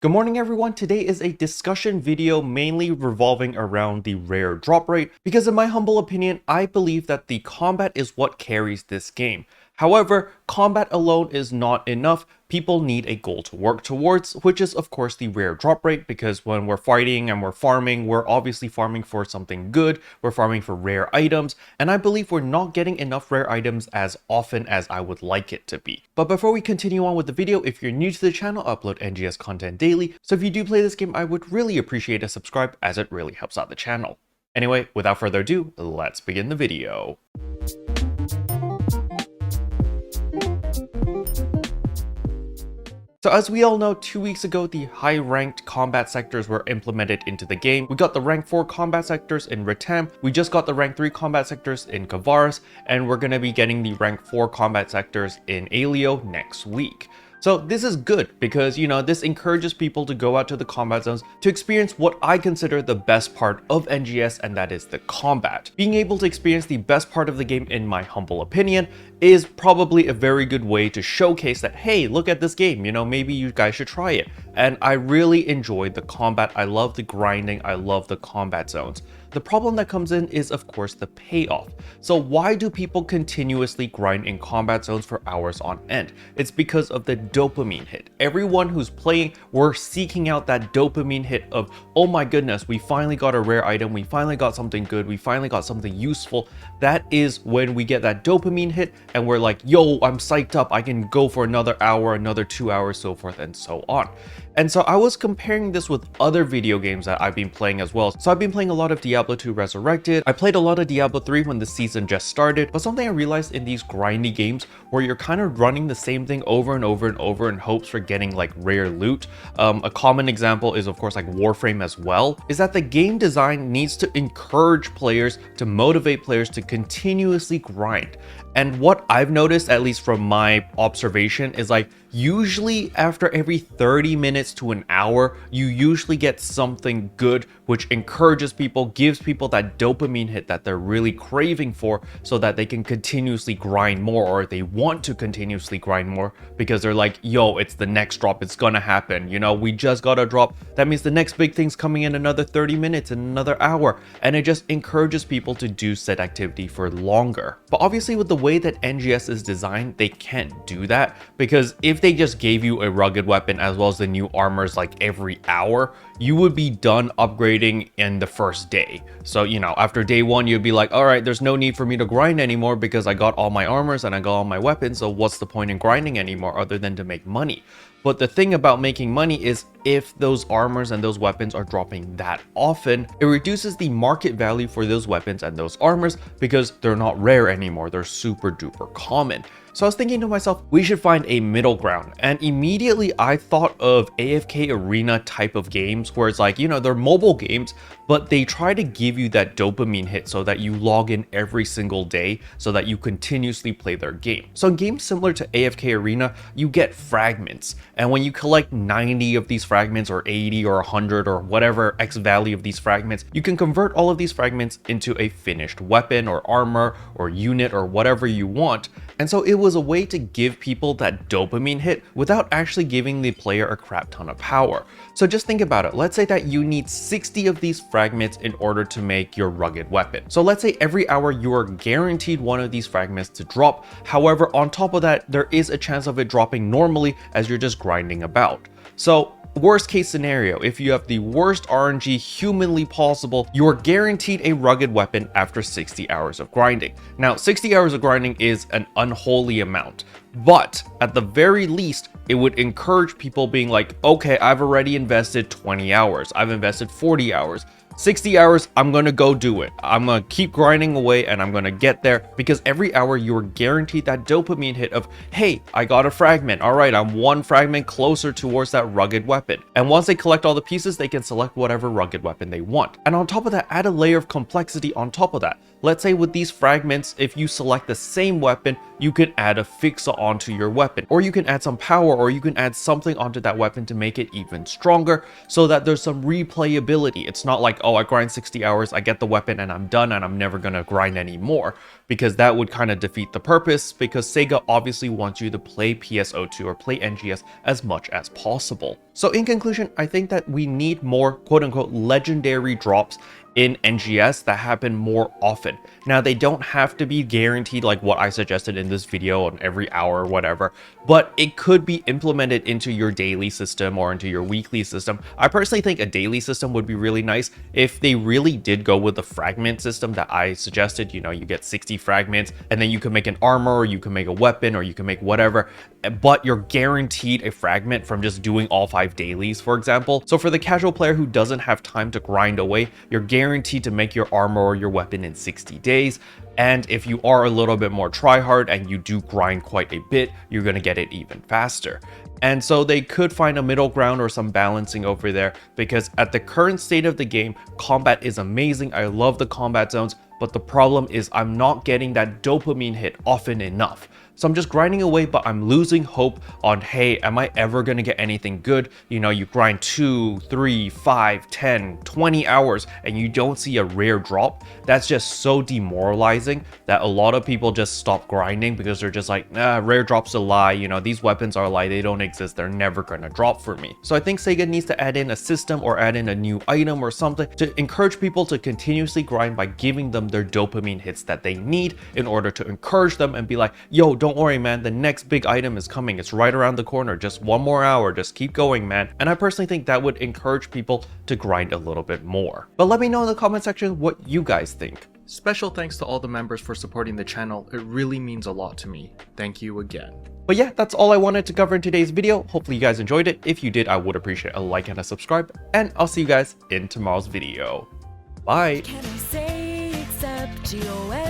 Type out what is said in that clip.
Good morning everyone, today is a discussion video mainly revolving around the rare drop rate because in my humble opinion, I believe that the combat is what carries this game. However, combat alone is not enough. People need a goal to work towards, which is of course the rare drop rate, because when we're fighting and we're farming, we're obviously farming for something good, we're farming for rare items, and I believe we're not getting enough rare items as often as I would like it to be. But before we continue on with the video, if you're new to the channel, I upload NGS content daily, so if you do play this game, I would really appreciate a subscribe as it really helps out the channel. Anyway, without further ado, let's begin the video. So as we all know, 2 weeks ago, the high-ranked combat sectors were implemented into the game. We got the rank 4 combat sectors in Ritam, we just got the rank 3 combat sectors in Kavaris, and we're going to be getting the rank 4 combat sectors in Alio next week. So this is good because, this encourages people to go out to the combat zones to experience what I consider the best part of NGS, and that is the combat. Being able to experience the best part of the game, in my humble opinion, is probably a very good way to showcase that, hey, look at this game, maybe you guys should try it. And I really enjoyed the combat, I love the grinding, I love the combat zones. The problem that comes in is, of course, the payoff. So why do people continuously grind in combat zones for hours on end? It's because of the dopamine hit. Everyone who's playing, we're seeking out that dopamine hit of, oh my goodness, we finally got a rare item, we finally got something good, we finally got something useful. That is when we get that dopamine hit and we're like, yo, I'm psyched up, I can go for another hour, another 2 hours, so forth and so on. And so I was comparing this with other video games that I've been playing as well. So I've been playing a lot of Diablo 2 Resurrected. I played a lot of Diablo 3 when the season just started. But something I realized in these grindy games where you're kind of running the same thing over and over and over in hopes for getting like rare loot. A common example is of course like Warframe as well, is that the game design needs to encourage players, to motivate players to continuously grind. And what I've noticed, at least from my observation, is like usually after every 30 minutes to an hour, you usually get something good, which encourages people, gives people that dopamine hit that they're really craving for so that they can continuously grind more, or they want to continuously grind more because they're like, yo, it's the next drop, it's gonna happen. We just got a drop. That means the next big thing's coming in another 30 minutes, in another hour. And it just encourages people to do said activity for longer. But obviously with the way that NGS is designed, they can't do that, because if they just gave you a rugged weapon as well as the new armors like every hour, you would be done upgrading in the first day. So, after day 1, you'd be like, all right, there's no need for me to grind anymore because I got all my armors and I got all my weapons. So what's the point in grinding anymore other than to make money? But the thing about making money is if those armors and those weapons are dropping that often, it reduces the market value for those weapons and those armors because they're not rare anymore, they're super duper common. So I was thinking to myself, we should find a middle ground. And immediately I thought of AFK Arena type of games where it's like, they're mobile games, but they try to give you that dopamine hit so that you log in every single day so that you continuously play their game. So in games similar to AFK Arena, you get fragments. And when you collect 90 of these fragments or 80 or 100 or whatever X value of these fragments, you can convert all of these fragments into a finished weapon or armor or unit or whatever you want. And so it was a way to give people that dopamine hit without actually giving the player a crap ton of power. So just think about it. Let's say that you need 60 of these fragments in order to make your rugged weapon. So let's say every hour you are guaranteed one of these fragments to drop. However, on top of that, there is a chance of it dropping normally as you're just grinding about. So worst case scenario, if you have the worst RNG humanly possible, you are guaranteed a rugged weapon after 60 hours of grinding. Now, 60 hours of grinding is an unholy amount, but at the very least, it would encourage people being like, okay, I've already invested 20 hours, I've invested 40 hours, 60 hours, I'm gonna go do it. I'm gonna keep grinding away and I'm gonna get there, because every hour you are guaranteed that dopamine hit of, hey, I got a fragment. All right, I'm one fragment closer towards that rugged weapon. And once they collect all the pieces, they can select whatever rugged weapon they want. And on top of that, add a layer of complexity on top of that. Let's say with these fragments, if you select the same weapon, you can add a fixer onto your weapon, or you can add some power, or you can add something onto that weapon to make it even stronger so that there's some replayability. It's not like, oh, I grind 60 hours, I get the weapon and I'm done and I'm never gonna grind anymore, because that would kind of defeat the purpose, because Sega obviously wants you to play PSO2 or play NGS as much as possible. So in conclusion, I think that we need more quote-unquote legendary drops in NGS that happen more often. Now, they don't have to be guaranteed like what I suggested in this video on every hour or whatever, but it could be implemented into your daily system or into your weekly system. I personally think a daily system would be really nice if they really did go with the fragment system that I suggested. You know, you get 60 fragments and then you can make an armor, or you can make a weapon, or you can make whatever, but you're guaranteed a fragment from just doing all 5 dailies, for example. So for the casual player who doesn't have time to grind away, you're guaranteed to make your armor or your weapon in 60 days. And if you are a little bit more tryhard and you do grind quite a bit, you're going to get it even faster. And so they could find a middle ground or some balancing over there, because at the current state of the game, combat is amazing. I love the combat zones, but the problem is I'm not getting that dopamine hit often enough. So I'm just grinding away, but I'm losing hope on, hey, am I ever going to get anything good? You know, you grind 2, 3, 5, 10, 20 hours and you don't see a rare drop. That's just so demoralizing that a lot of people just stop grinding, because they're just like, nah, rare drops a lie. You know, these weapons are a lie. They don't exist. They're never going to drop for me. So I think Sega needs to add in a system or add in a new item or something to encourage people to continuously grind by giving them their dopamine hits that they need in order to encourage them and be like, yo, don't worry, man, the next big item is coming. It's right around the corner. Just one more hour. Just keep going, man. And I personally think that would encourage people to grind a little bit more. But let me know in the comment section what you guys think. Special thanks to all the members for supporting the channel. It really means a lot to me. Thank you again. But yeah, that's all I wanted to cover in today's video. Hopefully you guys enjoyed it. If you did, I would appreciate a like and a subscribe. And I'll see you guys in tomorrow's video. Bye. Can I say except GOA?